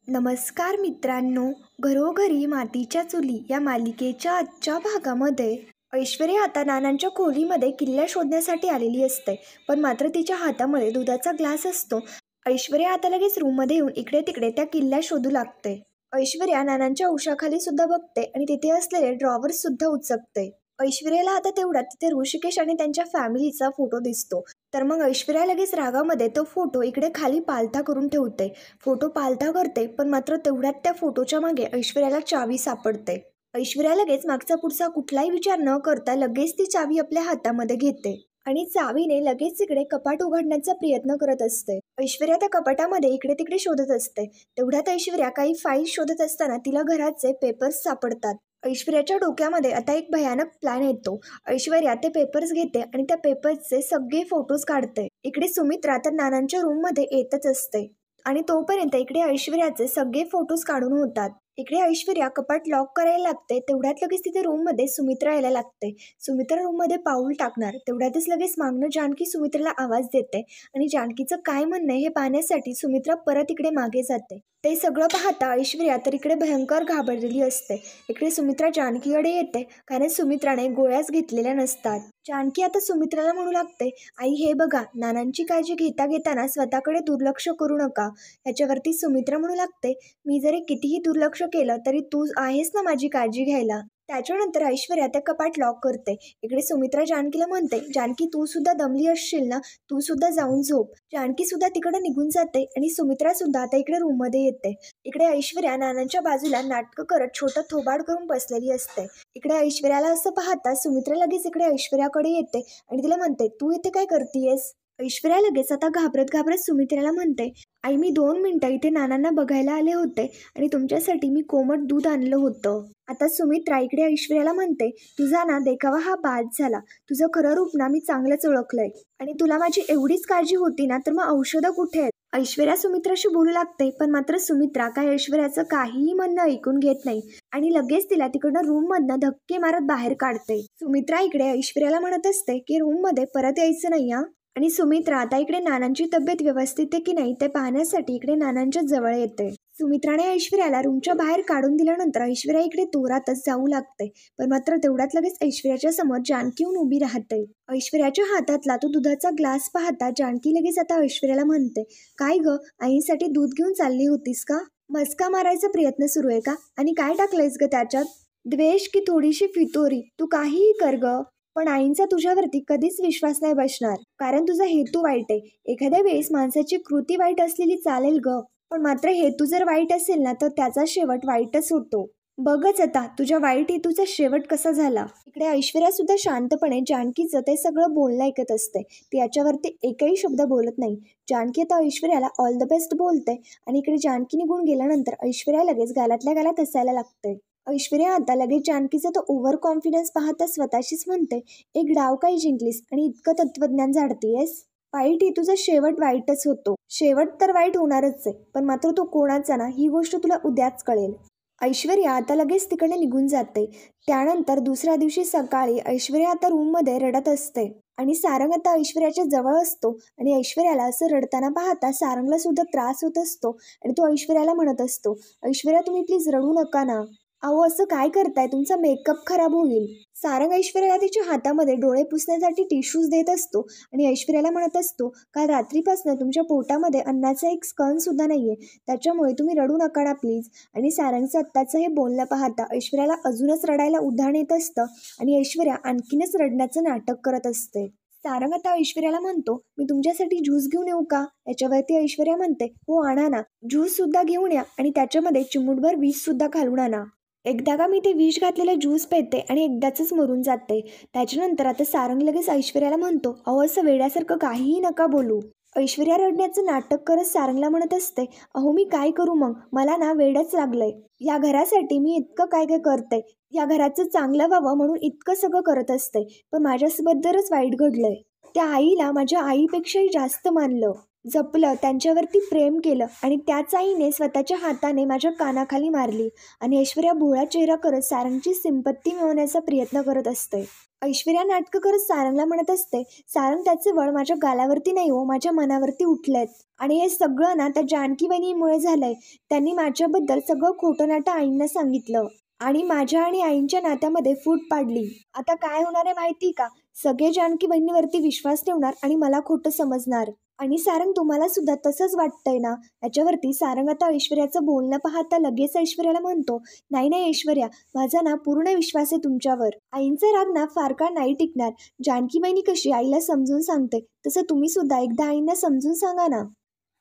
नमस्कार मित्रांनो, घरोघरी मातीच्या चुली या मालिकेच्या आजच्या भागामध्ये ऐश्वर्या आता नानांच्या खोलीमध्ये किल्ल्या शोधण्यासाठी आलेली असते. पण मात्र तिच्या हातामध्ये दुधाचा ग्लास असतो. ऐश्वर्या आता लगेच रूममध्ये येऊन इकडे तिकडे त्या किल्ल्या शोधू लागते. ऐश्वर्या नानांच्या उशाखाली सुद्धा बघते आणि तिथे असलेले ड्रॉवर्स सुद्धा उचकते. ऐश्वर्याला आता तेवढ्यात तिथे ऋषिकेश आणि त्यांच्या फॅमिलीचा फोटो दिसतो. तर मग ऐश्वर्या लगेच रागामध्ये तो फोटो इकडे खाली पालथा करून ठेवते. फोटो पालथा करते, पण मात्र तेवढ्यात त्या फोटोच्या मागे ऐश्वर्याला चावी सापडते. ऐश्वर्या लगेच मागचा पुढचा कुठलाही विचार न करता लगेच ती चावी आपल्या हातामध्ये घेते आणि चावीने लगेच इकडे कपाट उघडण्याचा प्रयत्न करत असते. ऐश्वर्या त्या कपाटामध्ये इकडे तिकडे शोधत असते. तेवढ्यात ऐश्वर्या काही फाईल शोधत असताना तिला घराचे पेपर्स सापडतात. ऐश्वर्याच्या डोक्यामध्ये आता एक भयानक प्लॅन येतो. ऐश्वर्या ते पेपर्स घेते आणि त्या पेपर्सचे सगळे फोटोज काढते. इकडे सुमित्रा तर नानांच्या रूममध्ये येतच असते आणि तोपर्यंत इकडे ऐश्वर्याचे सगळे फोटोज काढून होतात. इकडे ऐश्वर्या कपाट लॉक करायला लागते. तेवढ्यात लगेच तिथे रूममध्ये सुमित्रा यायला लागते. सुमित्रा रूममध्ये पाऊल टाकणार तेवढ्यातच लगेच मागणं जानकी सुमित्राला आवाज देते आणि जानकीचं काय म्हणणं हे पाहण्यासाठी सुमित्रा परत इकडे मागे जाते. ते सगळं पाहता ऐश्वर्या तर इकडे भयंकर घाबरलेली असते. इकडे सुमित्रा जानकीकडे येते, कारण सुमित्राने गोळ्याच घेतलेल्या नसतात. जानकी आता सुमित्राला म्हणू लागते, आई हे बघा, नानांची काळजी घेता घेताना स्वतःकडे दुर्लक्ष करू नका. याच्यावरती सुमित्रा म्हणू लागते, मी जरी कितीही दुर्लक्ष केलं तरी तू आहेस ना माझी काळजी घ्यायला. त्याच्यानंतर ऐश्वर्या ते कपाट लॉक करते. इकडे सुमित्रा जानकीला म्हणते, जानकी तू सुद्धा दमली असशील ना, तू सुद्धा जाऊन झोप. जानकी सुद्धा तिकडे निघून जाते आणि सुमित्रा सुद्धा आता इकडे रूममध्ये येते. इकडे ऐश्वर्या नानांच्या बाजूला नाटकं करत छोटं थोबाड करून बसलेली असते. इकडे ऐश्वर्याला असं पाहता सुमित्रा लगेच इकडे ऐश्वर्याकडे येते आणि तिला म्हणते, तू इथे काय करतीयस? ऐश्वर्या लगेच आता घाबरत घाबरत सुमित्राला म्हणते, आई मी 2 मिनिटं इथे नानांना बघायला आले होते आणि तुमच्यासाठी मी कोमट दूध आणलं होतं. आता सुमित्रा इकडे ऐश्वर्याला म्हणते, तुझा ना देखावा हा बाद झाला. तुझं खरं रूप ना मी चांगलंच ओळखलंय आणि तुला माझी एवढीच काळजी होती ना, तर मग औषधं कुठे आहेत? ऐश्वर्या सुमित्राशी बोलू लागते, पण मात्र सुमित्रा काय ऐश्वर्याचं काहीही म्हणणं ऐकून घेत नाही आणि लगेच तिला तिकडनं रूम मधनं धक्के मारत बाहेर काढते. सुमित्रा इकडे ऐश्वर्याला म्हणत असते की रूम मध्ये परत यायचं नाही हा. आणि सुमित्रा आता इकडे नानांची तब्येत व्यवस्थित आहे की नाही ते पाहण्यासाठी इकडे नानांच्या जवळ येते. सुमित्राने ऐश्वर्याला रूमच्या बाहेर काढून दिल्यानंतर ऐश्वर्या इकडे जोरातच जाऊ लागते, पण मात्र तेवढ्यात लगेच ऐश्वर्याच्या समोर जानकी येऊन उभी राहते. ऐश्वर्याच्या हातातला तो दुधाचा ग्लास पाहता जानकी लगेच आता ऐश्वर्याला म्हणते, काय ग, आईसाठी दूध घेऊन चालली होतीस का? मस्का मारायचा प्रयत्न सुरू आहे का? आणि काय टाकलंयस ग त्याच्यात? द्वेष की थोडीशी फितोरी? तू काहीही कर ग, पण आईंचा तुझ्यावरती कधीच विश्वास नाही बसणार, कारण तुझा हेतू वाईट आहे. एखाद्या वेळेस माणसाची कृती वाईट असलेली चालेल ग, पण मात्र हेतू जर वाईट असेल ना तर त्याचा शेवट वाईटच होतो. बघच आता तुझ्या वाईट हेतूचा शेवट कसा झाला. इकडे ऐश्वर्या सुद्धा शांतपणे जानकीचं ते सगळं बोलणं ऐकत असते. ती याच्यावरती एकही शब्द बोलत नाही. जानकी आता ऐश्वर्याला ऑल द बेस्ट बोलते आणि इकडे जानकी निघून गेल्यानंतर ऐश्वर्या लगेच गालातल्या गालात हसायला लागते. ऐश्वर्या आता लगेच जानकीचा तो ओव्हर कॉन्फिडन्स पाहता स्वतःशीच म्हणते, एक डाव काही जिंकलीस आणि इतकं तत्वज्ञान झाडतीयस? वाईट ही तुझा शेवट वाईटच होतो. शेवट तर वाईट होणारच आहे, पण मात्र तो कोणाचा ना ही गोष्ट तुला उद्याच कळेल. ऐश्वर्या आता लगेच तिकडे निघून जाते. त्यानंतर दुसऱ्या दिवशी सकाळी ऐश्वर्या आता रूममध्ये रडत असते आणि सारंग आता ऐश्वर्याच्या जवळ असतो आणि ऐश्वर्याला असं रडताना पाहता सारंगला सुद्धा त्रास होत असतो आणि तो ऐश्वर्याला म्हणत असतो, ऐश्वर्या तुम्ही प्लीज रडू नका ना. अहो असं काय करताय, तुमचा मेकअप खराब होईल. सारंग ऐश्वर्याला तिच्या हातामध्ये डोळे पुसण्यासाठी टिश्यूज देत असतो आणि ऐश्वर्याला म्हणत असतो, काल रात्रीपासून तुमच्या पोटामध्ये अन्नाचा एक कण सुद्धा नाहीये, त्याच्यामुळे तुम्ही रडू नका ना प्लीज. आणि सारंगचं आत्ताचं हे बोलणं पाहता ऐश्वर्याला अजूनच रडायला उधाण येत असतं आणि ऐश्वर्या आणखीनच रडण्याचं नाटक करत असते. सारंग आता ऐश्वर्याला म्हणतो, मी तुमच्यासाठी ज्यूस घेऊन येऊ का? याच्यावरती ऐश्वर्या म्हणते, हो आणा ना. ज्यूस सुद्धा घेऊन या आणि त्याच्यामध्ये चिमूटभर विष सुद्धा घालून आणा. एकदा का मी ते विष घातलेलं ज्यूस पेते आणि एकदाच मरून जाते. त्याच्यानंतर आता सारंग लगेच ऐश्वर्याला म्हणतो, अहो असं वेड्यासारखं काहीही नका बोलू. ऐश्वर्या रडण्याचं नाटक करत सारंगला म्हणत असते, अहो मी काय करू मग, मला ना वेडच लागलंय. या घरासाठी मी इतकं काय काय करते, या घराचं चांगलं व्हावं म्हणून इतकं सगळं करत असते, पण माझ्याबद्दलच वाईट घडलंय. त्या आईला माझ्या आईपेक्षाही जास्त मानलं. जपलं, त्यांच्यावरती प्रेम केलं आणि त्याच आईने स्वतःच्या हाताने माझ्या कानाखाली मारली. आणि ऐश्वर्या भोळा चेहरा करत सारंगची सिंपत्ती मिळवण्याचा प्रयत्न करत असते. ऐश्वर्या नाटकं करत सारंगला म्हणत असते, सारंग त्याचे वळ माझ्या गालावरती नाही हो, माझ्या मनावरती उठलेत. आणि हे सगळं ना त्या जानकी वहिनीमुळे झालंय. त्यांनी माझ्याबद्दल सगळं खोटं नाटं आईंना सांगितलं आणि माझ्या आणि आईंच्या नात्यामध्ये फूट पाडली. आता काय होणार आहे माहिती का? सगळे जानकी बहिणीवरती विश्वास ठेवणार आणि मला खोटं समजणार. आणि सारंग तुम्हाला सुद्धा तसंच वाटतंय ना? याच्यावरती सारंग आता ऐश्वर्याचं बोलणं पाहता लगेच ऐश्वर्याला म्हणतो, नाही नाही ऐश्वर्या, माझा ना पूर्ण विश्वास आहे तुमच्यावर. आईंचा राग ना फार काळ नाही टिकणार. जानकी बहिणी कशी आईला समजून सांगते, तसं तुम्ही सुद्धा एकदा आईंना समजून सांगा ना.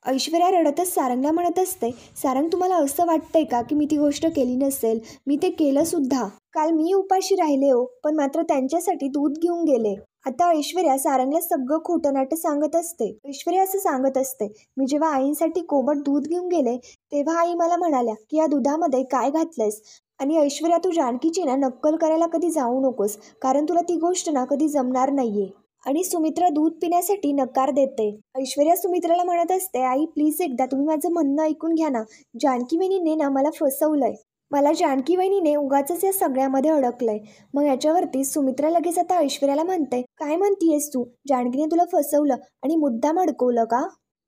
ऐश्वर्या रडतच सारंगला म्हणत असते, सारंग तुम्हाला असं वाटतंय का की मी ती गोष्ट केली नसेल? मी ते केलं सुद्धा. काल मी उपाशी राहिले हो, पण मात्र त्यांच्यासाठी दूध घेऊन गेले. आता ऐश्वर्या सारंगला सगळं खोटं नाटं सांगत असते. ऐश्वर्या असं सांगत असते, मी जेव्हा आईंसाठी कोमट दूध घेऊन गेले तेव्हा आई मला म्हणाल्या की या दुधामध्ये काय घातलंयस. आणि ऐश्वर्या तू जानकीची ना नक्कल करायला कधी जाऊ नकोस, कारण तुला ती गोष्ट ना कधी जमणार नाहीये. आणि सुमित्रा दूध पिण्यासाठी नकार देते. ऐश्वर्या सुमित्राला म्हणत असते, आई प्लीज एकदा तुम्ही माझं म्हणणं ऐकून घ्या ना. जानकी वहिनीने ना मला फसवलंय. मला जानकी वहिनीने उगाचच या सगळ्यामध्ये अडकलंय. मग याच्यावरती सुमित्रा लगेच आता ऐश्वर्याला म्हणते, काय म्हणतीयस तू? जानकीने तुला फसवलं आणि मुद्दाम अडकवलं का?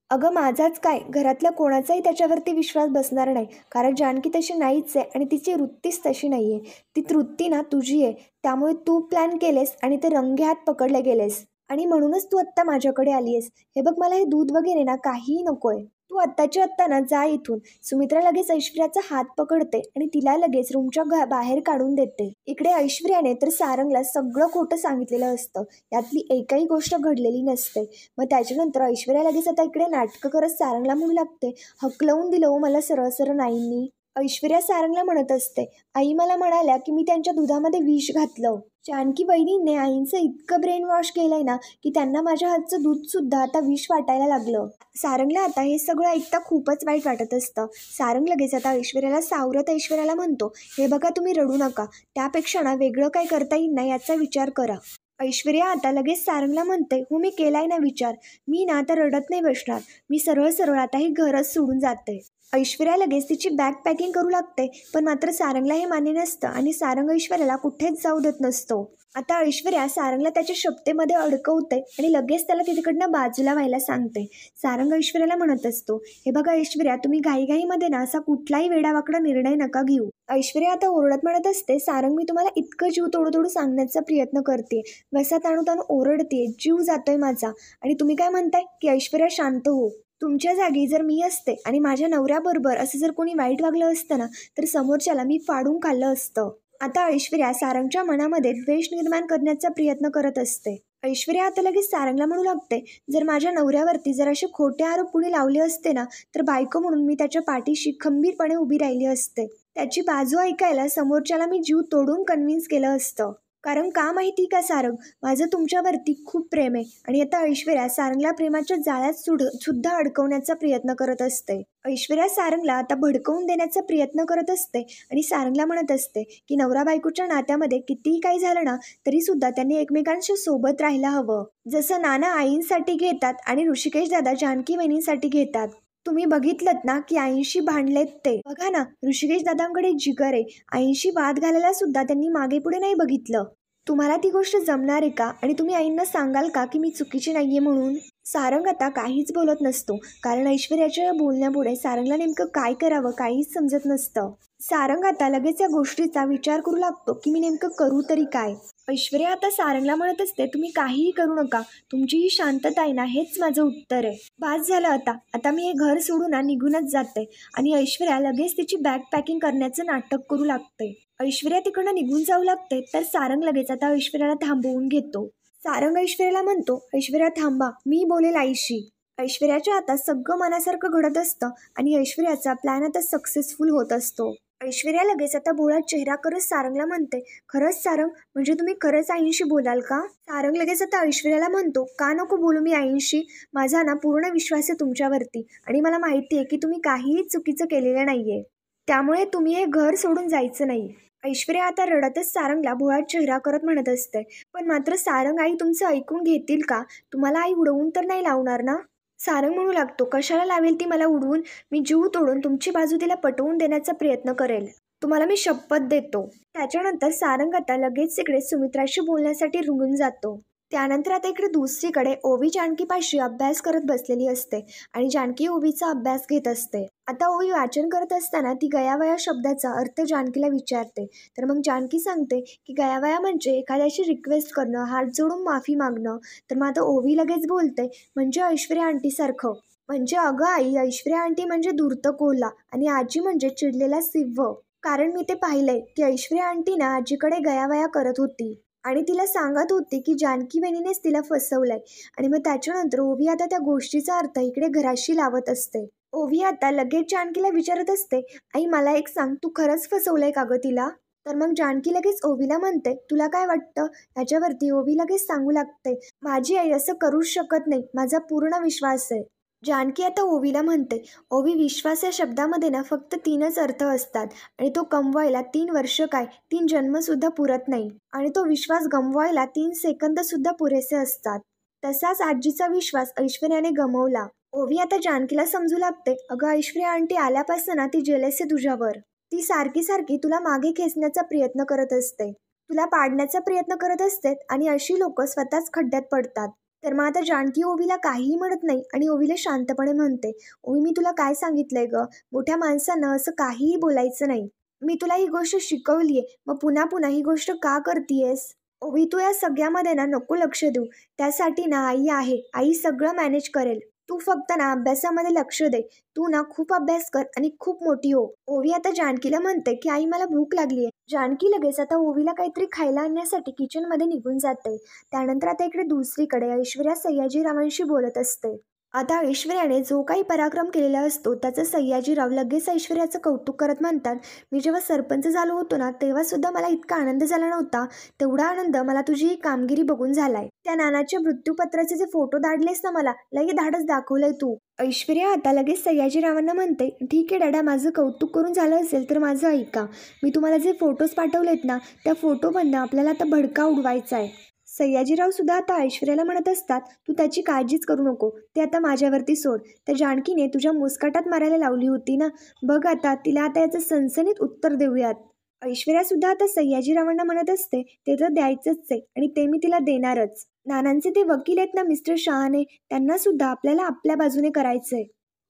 अगं माझाच काय, घरातल्या कोणाचाही त्याच्यावरती विश्वास बसणार नाही, कारण जानकी तशी नाहीच आहे आणि तिची वृत्तीच तशी नाही आहे. ती वृत्ती ना तुझी आहे. त्यामुळे तू प्लॅन केलेस आणि ते रंगेहात पकडले गेलेस आणि म्हणूनच तू आत्ता माझ्याकडे आली आहेस. हे बघ, मला हे दूध वगैरे ना काहीही नको आहे. तू आत्ताच्या आत्ता ना जा इथून. सुमित्रा लगेच ऐश्वर्याचा हात पकडते आणि तिला लगेच रूमच्या बाहेर काढून देते. इकडे ऐश्वर्याने तर सारंगला सगळं खोटं सांगितलेलं असतं. यातली एकही गोष्ट घडलेली नसते. मग त्याच्यानंतर ऐश्वर्या लगेच आता इकडे नाटकं करत सारंगला म्हणू लागते, हकलवून दिलं हो मला सरळ सरळ नाईंनी. ऐश्वर्या सारंगला म्हणत असते, आई मला म्हणाल्या की मी त्यांच्या दुधामध्ये विष घातलं. जानकी वहिनीने आईंचं इतकं ब्रेन वॉश केलंय ना की त्यांना माझ्या हातचं दूध सुद्धा आता विष वाटायला लागलं. सारंगला आता हे सगळं ऐकता खूपच वाईट वाटत असतं. सारंग लगेच आता ऐश्वर्याला सावरत ऐश्वर्याला म्हणतो, हे बघा तुम्ही रडू नका. त्यापेक्षा ना वेगळं काय करता येईल ना याचा विचार करा. ऐश्वर्या आता लगेच सारंगला म्हणते, हो मी केलाय ना विचार. मी ना आता रडत नाही बसणार. मी सरळ सरळ आता हे घरच सोडून जाते. ऐश्वर्या लगेच तिची बॅग पॅकिंग करू लागते, पण मात्र सारंगला हे मान्य नसतं आणि सारंग ऐश्वर्याला कुठेच जाऊ देत नसतो. आता ऐश्वर्या सारंगला त्याच्या शब्देमध्ये अडकवते आणि लगेच त्याला तिकडनं बाजूला व्हायला सांगते. सारंग ऐश्वर्याला म्हणत असतो, हे बघा ऐश्वर्या, तुम्ही घाईघाईमध्ये ना असा कुठलाही वेडावाकडा निर्णय नका घेऊ. ऐश्वर्या आता ओरडत म्हणत असते, सारंग मी तुम्हाला इतकं जीव तोडू सांगण्याचा प्रयत्न करते, वसा ताणू ओरडते, जीव जातोय माझा, आणि तुम्ही काय म्हणताय की ऐश्वर्या शांत हो. तुमच्या जागी जर मी असते आणि माझ्या नवऱ्याबरोबर असं जर कोणी वाईट वागलं असतं ना तर समोरच्याला मी फाडून खाल्लं असतं. आता ऐश्वर्या सारंगच्या मनामध्ये द्वेष निर्माण करण्याचा प्रयत्न करत असते. ऐश्वर्या आता लगेच सारंगला म्हणू लागते, जर माझ्या नवऱ्यावरती जर असे खोटे आरोप कुणी लावले असते ना तर बायको म्हणून मी त्याच्या पाठीशी खंबीरपणे उभी राहिली असते. त्याची बाजू ऐकायला समोरच्याला मी जीव तोडून कन्व्हिन्स केलं असतं. कारण का माहिती का सारंग, माझं तुमच्यावरती खूप प्रेम आहे. आणि आता ऐश्वर्या सारंगला प्रेमाच्या जाळ्यात सुद्धा अडकवण्याचा प्रयत्न करत असते. ऐश्वर्या सारंगला आता भडकवून देण्याचा प्रयत्न करत असते आणि सारंगला म्हणत असते की नवरा बायकोच्या नात्यामध्ये कितीही काही झालं ना तरी सुद्धा त्यांनी एकमेकांच्या सोबत राहायला हवं. जसं नाना आईंसाठी घेतात आणि ऋषिकेश दादा जानकी वहिनींसाठी घेतात. तुम्ही बघितलंत ना की आईंशी भांडलेत ते. बघा ना, ऋषिकेश दादांकडे जिगर आहे. आईंशी वाद घालायला सुद्धा त्यांनी मागे पुढे नाही बघितलं. तुम्हाला ती गोष्ट जमणार आहे का? आणि तुम्ही आईंना सांगाल का की मी चुकीची नाहीये म्हणून? सारंग आता काहीच बोलत नसतो, कारण ऐश्वर्याच्या या बोलण्यापुढे सारंगला नेमकं काय करावं काहीच समजत नसतं. सारंग आता लगेच या गोष्टीचा विचार करू लागतो की मी नेमकं करू तरी काय. ऐश्वर्या आता सारंगला म्हणत असते, तुम्ही काहीही करू नका, तुमची ही शांतता आहे ना हेच माझं उत्तर आहे. बास झालं आता मी हे घर सोडून ना निघूनच जाते. आणि ऐश्वर्या लगेच तिची बॅग पॅकिंग करण्याचं नाटक करू लागते. ऐश्वर्या तिकडनं निघून जाऊ लागते तर सारंग लगेच आता ऐश्वर्याला थांबवून घेतो. सारंग ऐश्वर्याला म्हणतो, ऐश्वर्या थांबा, मी बोलेल आईशी. ऐश्वर्याच्या आता सगळं मनासारखं घडत असतं आणि ऐश्वर्याचा प्लॅन आता सक्सेसफुल होत असतो. ऐश्वर्या लगेच आता भोळा चेहरा करत सारंगला म्हणते, खरंच सारंग, म्हणजे तुम्ही खरंच आईंशी बोलाल का? सारंग लगेच आता ऐश्वर्याला म्हणतो, का नको बोलू मी आईंशी? माझा ना पूर्ण विश्वास आहे तुमच्यावरती आणि मला माहिती आहे की तुम्ही काहीही चुकीचं केलेलं नाहीये. त्यामुळे तुम्ही हे घर सोडून जायचं नाही. ऐश्वर्या आता रडतच सारंगला भोळा चेहरा करत म्हणत असते, पण मात्र सारंग, आई तुमचं ऐकून घेतील का? तुम्हाला आई उडवून तर नाही लावणार ना? सारंग म्हणू लागतो, कशाला लावेल ती मला उडवून? मी जीव तोडून तुमची बाजू तिला पटवून देण्याचा प्रयत्न करेल. तुम्हाला मी शपथ देतो. त्याच्यानंतर सारंग आता लगेच इकडे सुमित्राशी बोलण्यासाठी रुंगून जातो. त्यानंतर आता इकडे दुसरीकडे ओवी जानकीपाशी अभ्यास करत बसलेली असते आणि जानकी ओवीचा अभ्यास घेत असते. आता ओवी वाचन करत असताना ती गयावया शब्दाचा अर्थ जानकीला विचारते. तर मग जानकी सांगते की गयावया म्हणजे एखाद्याची रिक्वेस्ट करणं, हात जोडून माफी मागणं. तर मग आता ओवी लगेच बोलते, म्हणजे ऐश्वर्या आंटीसारखं. म्हणजे अगं आई, ऐश्वर्या आंटी म्हणजे धूर्त कोल्हा आणि आजी म्हणजे चिडलेला सिंह. कारण मी ते पाहिलंय की ऐश्वर्या आंटी ना आजीकडे गयावया करत होती आणि तिला सांगत होती की जानकी बहिणीनेच तिला फसवलंय. आणि मग त्याच्यानंतर ओवी आता त्या गोष्टीचा अर्थ इकडे घराशी लावत असते. ओवी आता लगेच जानकीला विचारत असते, आई मला एक सांग, तू खरंच फसवलंय का गं तिला? तर मग जानकी लगेच ओवीला म्हणते, तुला काय वाटतं? याच्यावरती ओवी लगेच सांगू लागते, माझी आई असं करूच शकत नाही, माझा पूर्ण विश्वास आहे. जानकी आता ओवीला म्हणते, ओवी विश्वास या शब्दामध्ये ना फक्त 3च अर्थ असतात आणि तो कमवायला 3 वर्ष काय 3 जन्मसुद्धा पुरत नाही आणि तो विश्वास गमवायला 3 सेकंदसुद्धा पुरेसे असतात. तसाच आजीचा विश्वास ऐश्वर्याने गमवला. ओवी आता जानकीला समजू लागते, अगं ऐश्वर्या आंटी आल्यापासून ना ती जेलस आहे तुझ्यावर. ती सारखी सारखी तुला मागे खेचण्याचा प्रयत्न करत असते, तुला पाडण्याचा प्रयत्न करत असते आणि अशी लोक स्वतःच खड्ड्यात पडतात. तर मग आता जानकी ओवीला काहीही म्हणत नाही आणि ओवीला शांतपणे म्हणते, ओवी मी तुला काय सांगितलंय ग, मोठ्या माणसानं असं काहीही बोलायचं नाही. मी तुला ही गोष्ट शिकवलीये, मग पुन्हा पुन्हा ही गोष्ट का करतीयेस? ओवी तू या सगळ्यामध्ये ना नको लक्ष देऊ, त्यासाठी ना आई आहे, आई सगळं मॅनेज करेल. तू फक्त ना अभ्यासामध्ये लक्ष दे. तू ना खूप अभ्यास कर आणि खूप मोठी हो. ओवी आता जानकीला म्हणते की आई मला भूक लागलीये. जानकी लगेच आता ओवीला काहीतरी खायला आणण्यासाठी किचनमध्ये निघून जाते. त्यानंतर आता इकडे दुसरीकडे ऐश्वर्या सयाजीरावांशी बोलत असते. आता ऐश्वर्याने जो काही पराक्रम केलेला असतो त्याचं सयाजीराव लगेच ऐश्वर्याचं कौतुक करत म्हणतात, मी जेव्हा सरपंच झालो होतो ना तेव्हा सुद्धा मला इतका आनंद झाला नव्हता, तेवढा आनंद मला तुझी ही कामगिरी बघून झालाय. त्या नानाच्या मृत्यूपत्राचे जे फोटो धाडलेस ना मला, लई धाडस दाखवलंय तू. ऐश्वर्या आता लगेच सयाजीरावांना म्हणते, ठीक आहे दादा, माझं कौतुक करून झालं असेल तर माझं ऐका. मी तुम्हाला जे फोटोज पाठवलेत ना त्या फोटोमधनं आपल्याला आता भडका उडवायचा आहे. सयाजीराव सुद्धा आता ऐश्वर्याला म्हणत असतात, तू त्याची काळजीच करू नको, ते आता माझ्यावरती सोड. त्या जानकीने तुझ्या मुस्काटात मारायला लावली होती ना, बघ आता तिला आता याचं सनसनीत उत्तर देऊयात. ऐश्वर्या सुद्धा आता सयाजीरावांना म्हणत असते, ते तर द्यायचंच आहे आणि ते मी तिला देणारच. नानांचे ते वकील आहेत ना मिस्टर शहाणे, त्यांना सुद्धा आपल्याला आपल्या बाजूने करायचंय.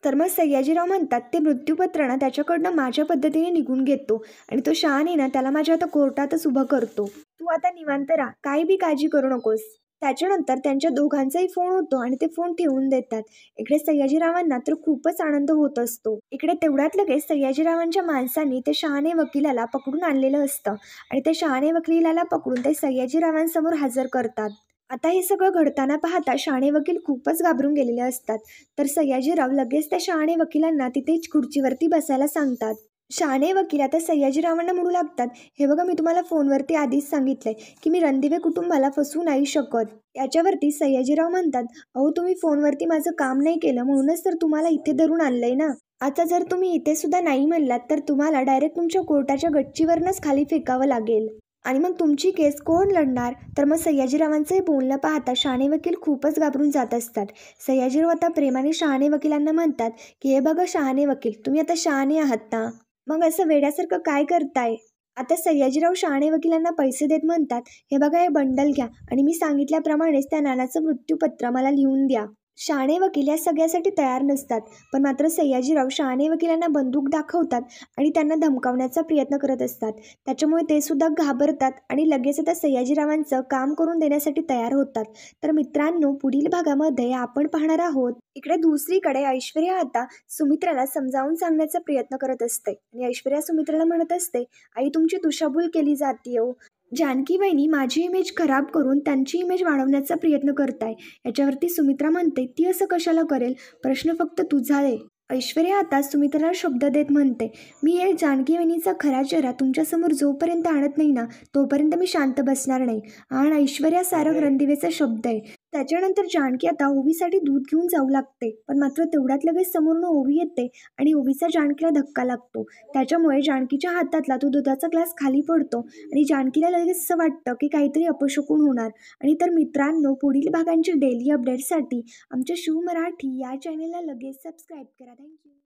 तर मग सयाजीराव म्हणतात, ते मृत्यूपत्र ना त्याच्याकडनं माझ्या पद्धतीने निघून घेतो आणि तो शहाणे ना त्याला माझ्या आता कोर्टातच उभं करतो. तू आता निवांत राहा, काही बी काळजी करू नकोस. त्याच्यानंतर त्यांच्या दोघांचाही फोन होतो आणि ते फोन ठेवून देतात. इकडे सयाजीरावांना तर खूपच आनंद होत असतो. इकडे तेवढ्यात लगेच सयाजीरावांच्या माणसांनी ते शहाणे वकिलाला पकडून आणलेलं असतं आणि ते शहाणे वकिलाला पकडून ते सयाजीरावांसमोर हजर करतात. आता हे सगळं घडताना पाहता शहाणे वकील खूपच घाबरून गेलेले असतात. तर सयाजीराव लगेच त्या शहाणे वकिलांना तिथे खुर्चीवरती बसायला सांगतात. शहाणे वकील आता सयाजीरावांना म्हणू लागतात, हे बघा मी तुम्हाला फोनवरती आधीच सांगितलंय की मी रणदिवे कुटुंबाला फसवू नाही शकत. याच्यावरती सयाजीराव म्हणतात, अहो तुम्ही फोनवरती माझं काम नाही केलं म्हणूनच तर तुम्हाला इथे धरून आणलंय ना. आता जर तुम्ही इथे सुद्धा नाही म्हणलात तर तुम्हाला डायरेक्ट तुमच्या कोर्टाच्या गच्चीवरनंच खाली फेकावं लागेल आणि मग तुमची केस कोण लढणार? तर मग सयाजीरावांचं हे बोलणं पाहता शहाणे वकील खूपच घाबरून जात असतात. सयाजीराव आता प्रेमाने शहाणे वकिलांना म्हणतात की हे बघा शहाणे वकील, तुम्ही आता शहाणे आहात ना, मग असं वेड्यासारखं काय करताय? आता सयाजीराव शहाणे वकिलांना पैसे देत म्हणतात, हे बघा हे बंडल घ्या आणि मी सांगितल्याप्रमाणेच त्या नानाचं मृत्यूपत्र मला लिहून द्या. शहाणे वकील या सगळ्यासाठी तयार नसतात, पण मात्र सयाजीराव शहाणे वकिलांना बंदूक दाखवतात आणि त्यांना धमकावण्याचा प्रयत्न करत असतात. त्याच्यामुळे ते सुद्धा घाबरतात आणि लगेच आता सयाजीरावांचं काम करून देण्यासाठी तयार होतात. तर मित्रांनो, पुढील भागामध्ये आपण पाहणार आहोत, इकडे दुसरीकडे ऐश्वर्या आता सुमित्राला समजावून सांगण्याचा प्रयत्न करत असते आणि ऐश्वर्या सुमित्राला म्हणत असते, आई तुमची दिशाभूल केली जाते हो. जानकी बहिणी माझी इमेज खराब करून त्यांची इमेज वाढवण्याचा प्रयत्न करताय. याच्यावरती सुमित्रा म्हणते, ती असं कशाला करेल, प्रश्न फक्त तुझा आहे. ऐश्वर्या आता सुमित्राला शब्द देत म्हणते, मी हे जानकी बहिणीचा खरा चेहरा तुमच्यासमोर जोपर्यंत आणत नाही ना तोपर्यंत मी शांत बसणार नाही. आणि ऐश्वर्या सारंग रणदिवेचा शब्द आहे, त्याच्यानंतर जानकी आता ओवीसाठी दूध घेऊन जाऊ लागते, पण मात्र तेवढ्यात लगेच समोरून ओवी येते आणि ओवीचा जानकीला धक्का लागतो. त्याच्यामुळे जानकीच्या हातातला तो दुधाचा ग्लास खाली पडतो आणि जानकीला लगेच असं वाटतं की काहीतरी अपशकुन होणार. आणि तर मित्रांनो, पुढील भागांची डेली अपडेटसाठी आमच्या शिव मराठी या चॅनेलला लगेच सबस्क्राईब करा. थँक्यू.